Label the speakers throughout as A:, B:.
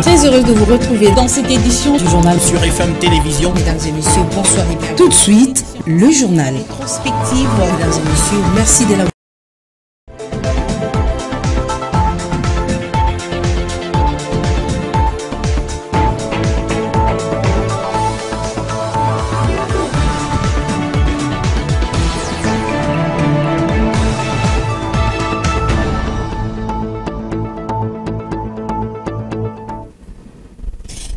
A: Très heureuse de vous retrouver dans cette édition du journal
B: sur FM Télévision.
A: Mesdames et messieurs, bonsoir et bienvenue. Tout de suite, le journal. Rétrospective, mesdames et messieurs, merci de la.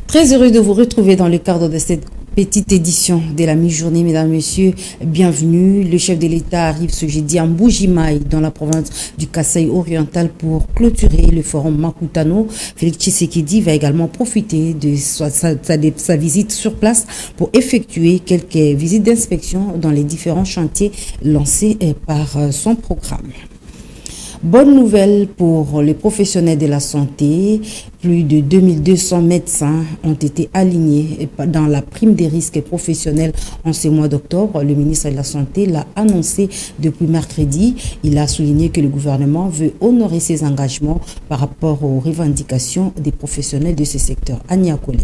A: Très heureux de vous retrouver dans le cadre de cette petite édition de la mi-journée, mesdames et messieurs, bienvenue. Le chef de l'État arrive ce jeudi à Mbuji-Mayi, dans la province du Kasaï oriental, pour clôturer le forum Makutano. Félix Tshisekedi va également profiter de sa visite sur place pour effectuer quelques visites d'inspection dans les différents chantiers lancés par son programme. Bonne nouvelle pour les professionnels de la santé. Plus de 2200 médecins ont été alignés dans la prime des risques professionnels en ce mois d'octobre. Le ministre de la Santé l'a annoncé depuis mercredi. Il a souligné que le gouvernement veut honorer ses engagements par rapport aux revendications des professionnels de ce secteur. Ania Kolé.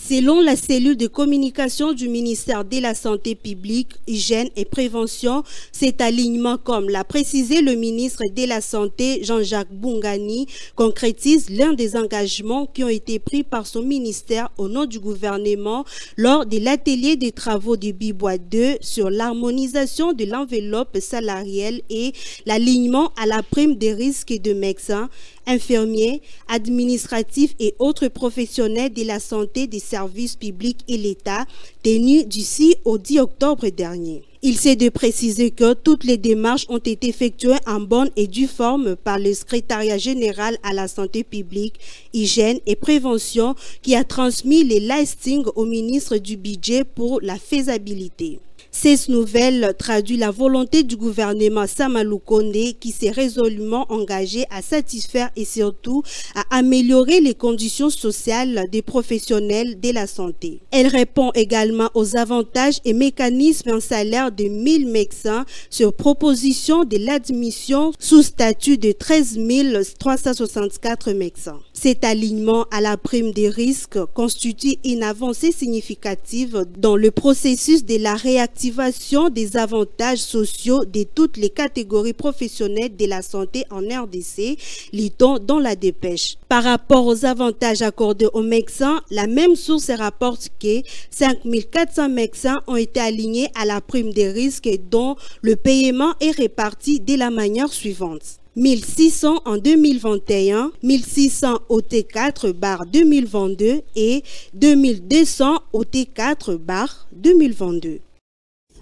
C: Selon la cellule de communication du ministère de la Santé publique, Hygiène et Prévention, cet alignement, comme l'a précisé le ministre de la Santé, Jean-Jacques Bungani, concrétise l'un des engagements qui ont été pris par son ministère au nom du gouvernement lors de l'atelier des travaux du Bibois 2 sur l'harmonisation de l'enveloppe salariale et l'alignement à la prime des risques de médecins, infirmiers, administratifs et autres professionnels de la santé des services publics et l'État, tenu du 6 au 10 octobre dernier. Il s'est de préciser que toutes les démarches ont été effectuées en bonne et due forme par le secrétariat général à la santé publique, hygiène et prévention qui a transmis les listings au ministre du budget pour la faisabilité. Cette nouvelle traduit la volonté du gouvernement Samalou Kondé qui s'est résolument engagé à satisfaire et surtout à améliorer les conditions sociales des professionnels de la santé. Elle répond également aux avantages et mécanismes en salaire de 1000 médecins sur proposition de l'admission sous statut de 13 364 médecins. Cet alignement à la prime des risques constitue une avancée significative dans le processus de la réactivation des avantages sociaux de toutes les catégories professionnelles de la santé en RDC, lit-on dans la dépêche. Par rapport aux avantages accordés aux médecins, la même source rapporte que 5400 médecins ont été alignés à la prime des risques dont le paiement est réparti de la manière suivante. 1600 en 2021, 1600 au T4/2022 et 2200 au T4/2022.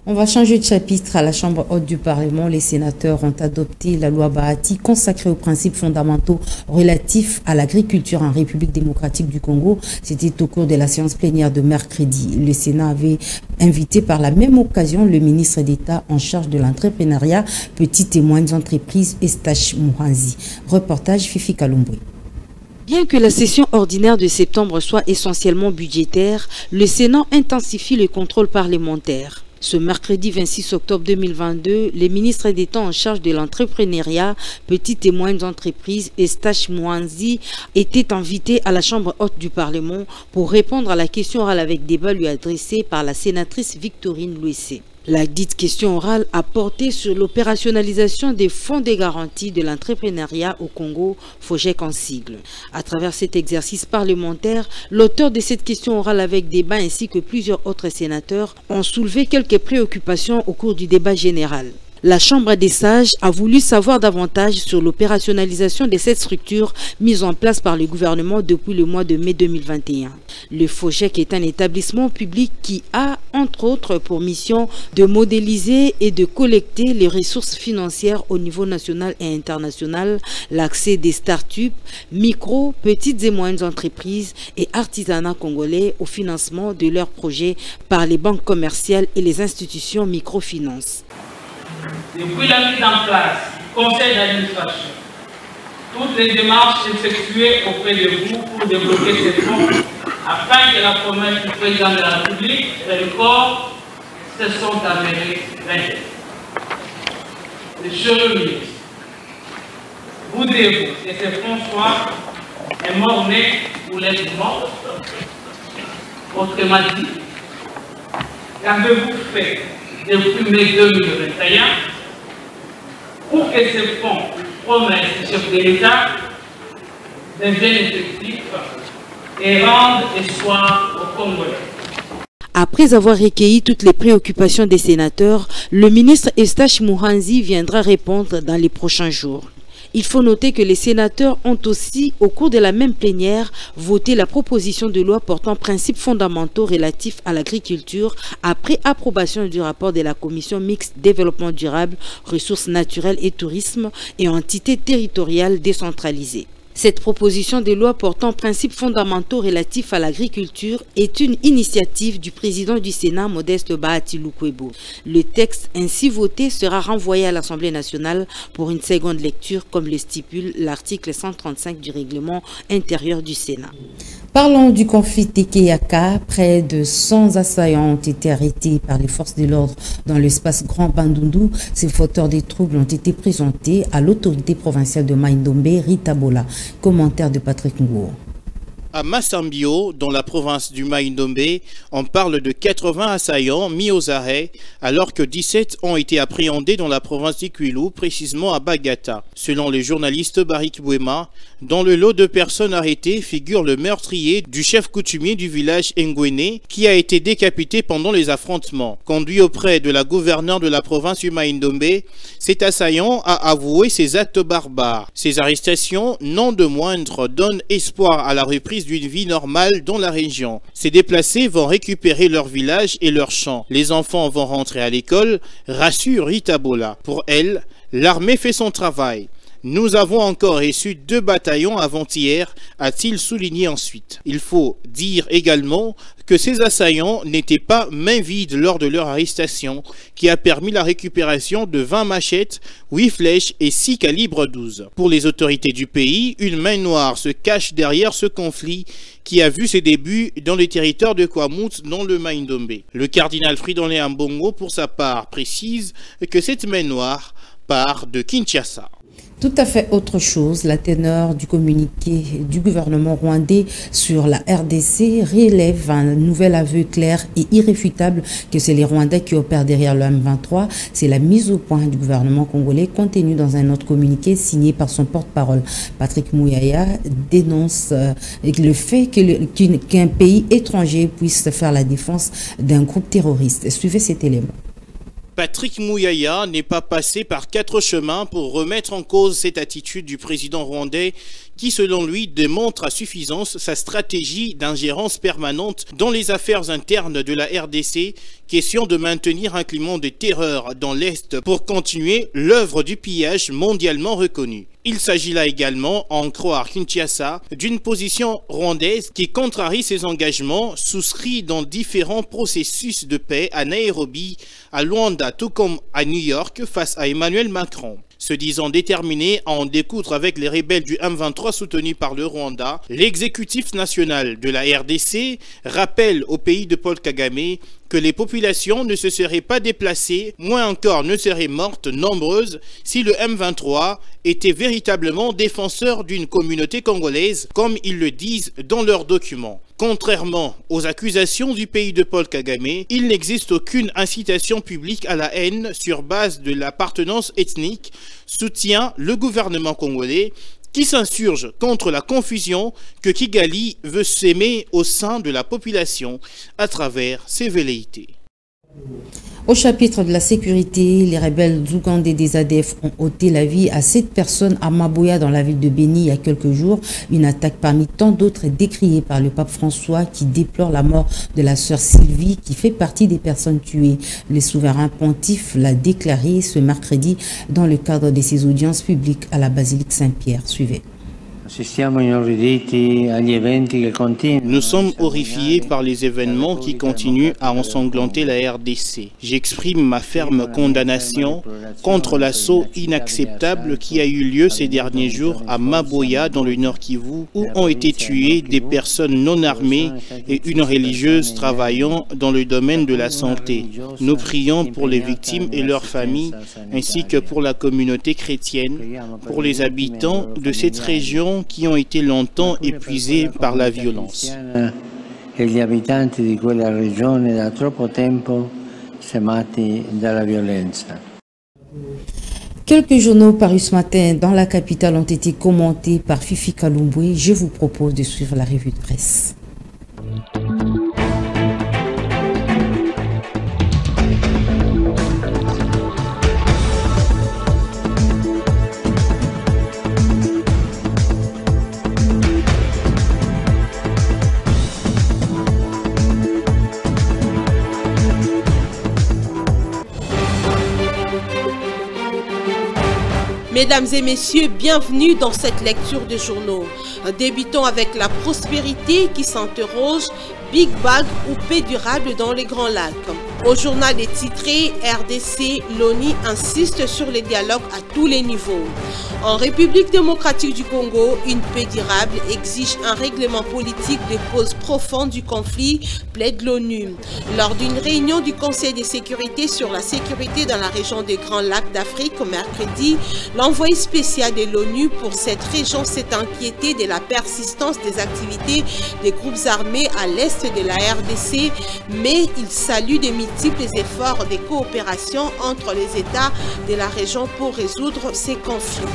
A: On va changer de chapitre. À la Chambre haute du Parlement, les sénateurs ont adopté la loi Bahati consacrée aux principes fondamentaux relatifs à l'agriculture en République démocratique du Congo. C'était au cours de la séance plénière de mercredi. Le Sénat avait invité par la même occasion le ministre d'État en charge de l'entrepreneuriat, petites et moyennes entreprises, Eustache Mouhanzi. Reportage Fifi Kalumboui.
D: Bien que la session ordinaire de septembre soit essentiellement budgétaire, le Sénat intensifie le contrôle parlementaire. Ce mercredi 26 octobre 2022, les ministres d'État en charge de l'entrepreneuriat, petites et moyennes entreprises, Eustache Mouhanzi, étaient invités à la Chambre haute du Parlement pour répondre à la question orale avec débat lui adressée par la sénatrice Victorine Louessé. La dite question orale a porté sur l'opérationnalisation des fonds de garantie de l'entrepreneuriat au Congo, FOGEC en sigle. À travers cet exercice parlementaire, l'auteur de cette question orale avec débat ainsi que plusieurs autres sénateurs ont soulevé quelques préoccupations au cours du débat général. La Chambre des sages a voulu savoir davantage sur l'opérationnalisation de cette structure mise en place par le gouvernement depuis le mois de mai 2021. Le FOGEC est un établissement public qui a, entre autres, pour mission de modéliser et de collecter les ressources financières au niveau national et international, l'accès des start-up, micro, petites et moyennes entreprises et artisanats congolais au financement de leurs projets par les banques commerciales et les institutions microfinances.
E: Depuis la mise en place du conseil d'administration, toutes les démarches effectuées auprès de vous pour débloquer ces fonds afin que la promesse du président de la République et le corps se sont avérées vraies. Monsieur le ministre, voudrez-vous que ces fonds soient un mort-né pour l'être mort. Autrement dit, qu'avez-vous fait depuis mai 2021 pour que ces fonds, promesses du chef de l'État, deviennent effectifs et rendent espoir aux Congolais?
D: Après avoir recueilli toutes les préoccupations des sénateurs, le ministre Eustache Muhanzi viendra répondre dans les prochains jours. Il faut noter que les sénateurs ont aussi, au cours de la même plénière, voté la proposition de loi portant principes fondamentaux relatifs à l'agriculture après approbation du rapport de la Commission mixte développement durable, ressources naturelles et tourisme et entités territoriales décentralisées. Cette proposition de loi portant principes fondamentaux relatifs à l'agriculture est une initiative du président du Sénat, Modeste Bahati Lukwebo. Le texte ainsi voté sera renvoyé à l'Assemblée nationale pour une seconde lecture, comme le stipule l'article 135 du règlement intérieur du Sénat.
A: Parlons du conflit Tekeyaka. Près de 100 assaillants ont été arrêtés par les forces de l'ordre dans l'espace Grand Bandundu. Ces fauteurs des troubles ont été présentés à l'autorité provinciale de Mai-Ndombe, Rita Bola. Commentaire de Patrick Ngouo.
B: À Massambio, dans la province du Mai-Ndombe, on parle de 80 assaillants mis aux arrêts, alors que 17 ont été appréhendés dans la province d'Ikwilu, précisément à Bagata. Selon le journaliste Barik Bouema, dans le lot de personnes arrêtées figure le meurtrier du chef coutumier du village Ngwene, qui a été décapité pendant les affrontements. Conduit auprès de la gouverneure de la province du Mai-Ndombe, cet assaillant a avoué ses actes barbares. Ces arrestations, non de moindre, donnent espoir à la reprise d'une vie normale dans la région. Ces déplacés vont récupérer leur village et leurs champs. Les enfants vont rentrer à l'école, rassure Rita Bola. Pour elle, l'armée fait son travail. Nous avons encore reçu 2 bataillons avant-hier, a-t-il souligné ensuite. Il faut dire également que ces assaillants n'étaient pas main vide lors de leur arrestation, qui a permis la récupération de 20 machettes, 8 flèches et 6 calibres 12. Pour les autorités du pays, une main noire se cache derrière ce conflit qui a vu ses débuts dans les territoires de Kwamut, dans le Mai-Ndombe. Le cardinal Fridolin Ambongo, pour sa part, précise que cette main noire part de Kinshasa.
A: Tout à fait autre chose, la teneur du communiqué du gouvernement rwandais sur la RDC relève un nouvel aveu clair et irréfutable que c'est les Rwandais qui opèrent derrière le M23. C'est la mise au point du gouvernement congolais contenue dans un autre communiqué signé par son porte-parole. Patrick Mouyaya dénonce le fait qu'un pays étranger puisse faire la défense d'un groupe terroriste. Suivez cet élément.
B: Patrick Mouyaya n'est pas passé par 4 chemins pour remettre en cause cette attitude du président rwandais qui, selon lui, démontre à suffisance sa stratégie d'ingérence permanente dans les affaires internes de la RDC, question de maintenir un climat de terreur dans l'Est pour continuer l'œuvre du pillage mondialement reconnue. Il s'agit là également, à en croire Kinshasa, d'une position rwandaise qui contrarie ses engagements souscrits dans différents processus de paix à Nairobi, à Luanda, tout comme à New York face à Emmanuel Macron. Se disant déterminé à en découdre avec les rebelles du M23 soutenus par le Rwanda, l'exécutif national de la RDC rappelle au pays de Paul Kagame que les populations ne se seraient pas déplacées, moins encore ne seraient mortes nombreuses si le M23 était véritablement défenseur d'une communauté congolaise, comme ils le disent dans leurs documents. Contrairement aux accusations du pays de Paul Kagame, il n'existe aucune incitation publique à la haine sur base de l'appartenance ethnique, soutient le gouvernement congolais, qui s'insurge contre la confusion que Kigali veut s'aimer au sein de la population à travers ses velléités.
A: Au chapitre de la sécurité, les rebelles ougandais des ADF ont ôté la vie à 7 personnes à Maboya dans la ville de Béni il y a quelques jours. Une attaque parmi tant d'autres est décriée par le pape François qui déplore la mort de la sœur Sylvie qui fait partie des personnes tuées. Le souverain pontife l'a déclaré ce mercredi dans le cadre de ses audiences publiques à la basilique Saint-Pierre. Suivez.
B: Nous sommes horrifiés par les événements qui continuent à ensanglanter la RDC. J'exprime ma ferme condamnation contre l'assaut inacceptable qui a eu lieu ces derniers jours à Maboya dans le Nord Kivu où ont été tuées des personnes non armées et une religieuse travaillant dans le domaine de la santé. Nous prions pour les victimes et leurs familles ainsi que pour la communauté chrétienne, pour les habitants de cette région populations qui ont été longtemps épuisées par la violence.
F: E gli abitanti di quella regione da troppo tempo semati dalla violenza.
A: Quelques journaux parus ce matin dans la capitale ont été commentés par Fifi Kalumbwe. Je vous propose de suivre la revue de presse.
G: Mesdames et messieurs, bienvenue dans cette lecture de journaux. Débutons avec la prospérité qui s'interroge, Big Bag ou paix durable dans les Grands Lacs. Au journal est titré RDC, l'ONU insiste sur les dialogues à tous les niveaux. En République démocratique du Congo, une paix durable exige un règlement politique des causes profondes du conflit, plaide l'ONU. Lors d'une réunion du Conseil de sécurité sur la sécurité dans la région des Grands Lacs d'Afrique mercredi, l'envoyé spécial de l'ONU pour cette région s'est inquiété de la persistance des activités des groupes armés à l'est de la RDC, mais il salue des multiples efforts de coopération entre les États de la région pour résoudre ces conflits.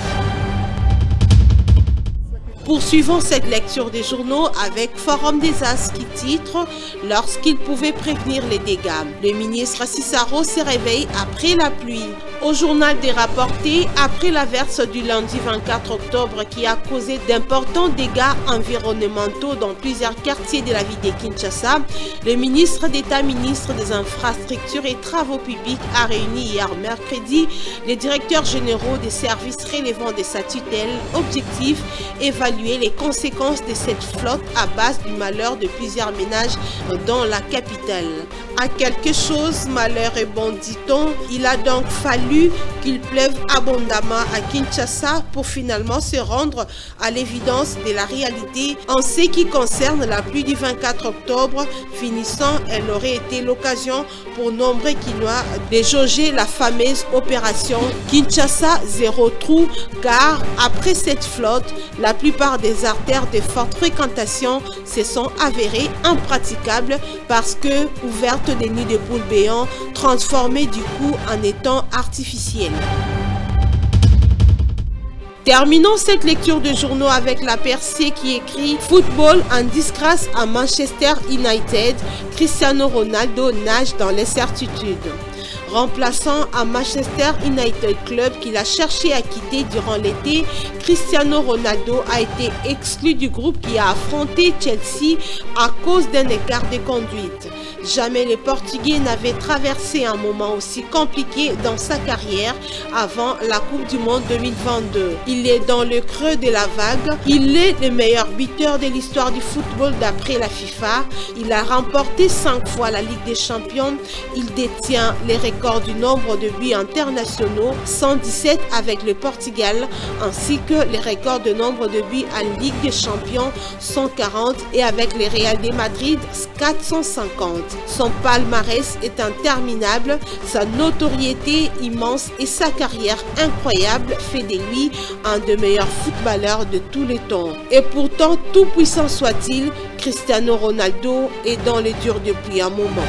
G: Poursuivons cette lecture des journaux avec Forum des As qui titre « Lorsqu'il pouvait prévenir les dégâts ». Le ministre Cissaro se réveille après la pluie. Au journal des rapportés, après l'averse du lundi 24 octobre qui a causé d'importants dégâts environnementaux dans plusieurs quartiers de la ville de Kinshasa, le ministre d'État, ministre des Infrastructures et Travaux publics a réuni hier mercredi les directeurs généraux des services relevant de sa tutelle. Objectif, évaluer les conséquences de cette flotte à base du malheur de plusieurs ménages dans la capitale. À quelque chose, malheur et bon dit-on, il a donc fallu qu'il pleuve abondamment à Kinshasa pour finalement se rendre à l'évidence de la réalité. En ce qui concerne la pluie du 24 octobre, finissant, elle aurait été l'occasion pour nombreux Kinois de jauger la fameuse opération Kinshasa zéro trou, car après cette flotte, la plupart des artères de forte fréquentation se sont avérées impraticables parce que ouvertes des nids de poules béants transformés du coup en étangs artificiels. Terminons cette lecture de journaux avec la percée qui écrit « Football en disgrâce à Manchester United, Cristiano Ronaldo nage dans l'incertitude ». Remplaçant à Manchester United Club qu'il a cherché à quitter durant l'été, Cristiano Ronaldo a été exclu du groupe qui a affronté Chelsea à cause d'un écart de conduite. Jamais les Portugais n'avaient traversé un moment aussi compliqué dans sa carrière avant la Coupe du Monde 2022. Il est dans le creux de la vague. Il est le meilleur buteur de l'histoire du football d'après la FIFA. Il a remporté 5 fois la Ligue des Champions. Il détient les records du nombre de buts internationaux, 117 avec le Portugal, ainsi que les records de nombre de buts en Ligue des Champions, 140, et avec le Real de Madrid, 450. Son palmarès est interminable, sa notoriété immense et sa carrière incroyable fait de lui un des meilleurs footballeurs de tous les temps. Et pourtant, tout puissant soit-il, Cristiano Ronaldo est dans les durs depuis un moment.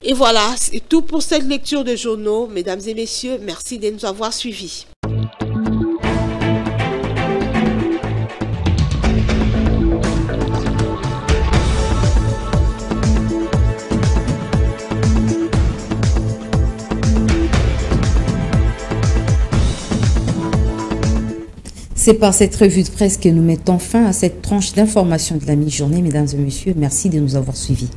G: Et voilà, c'est tout pour cette lecture de journaux. Mesdames et messieurs, merci de nous avoir suivis.
A: C'est par cette revue de presse que nous mettons fin à cette tranche d'information de la mi-journée. Mesdames et messieurs, merci de nous avoir suivis.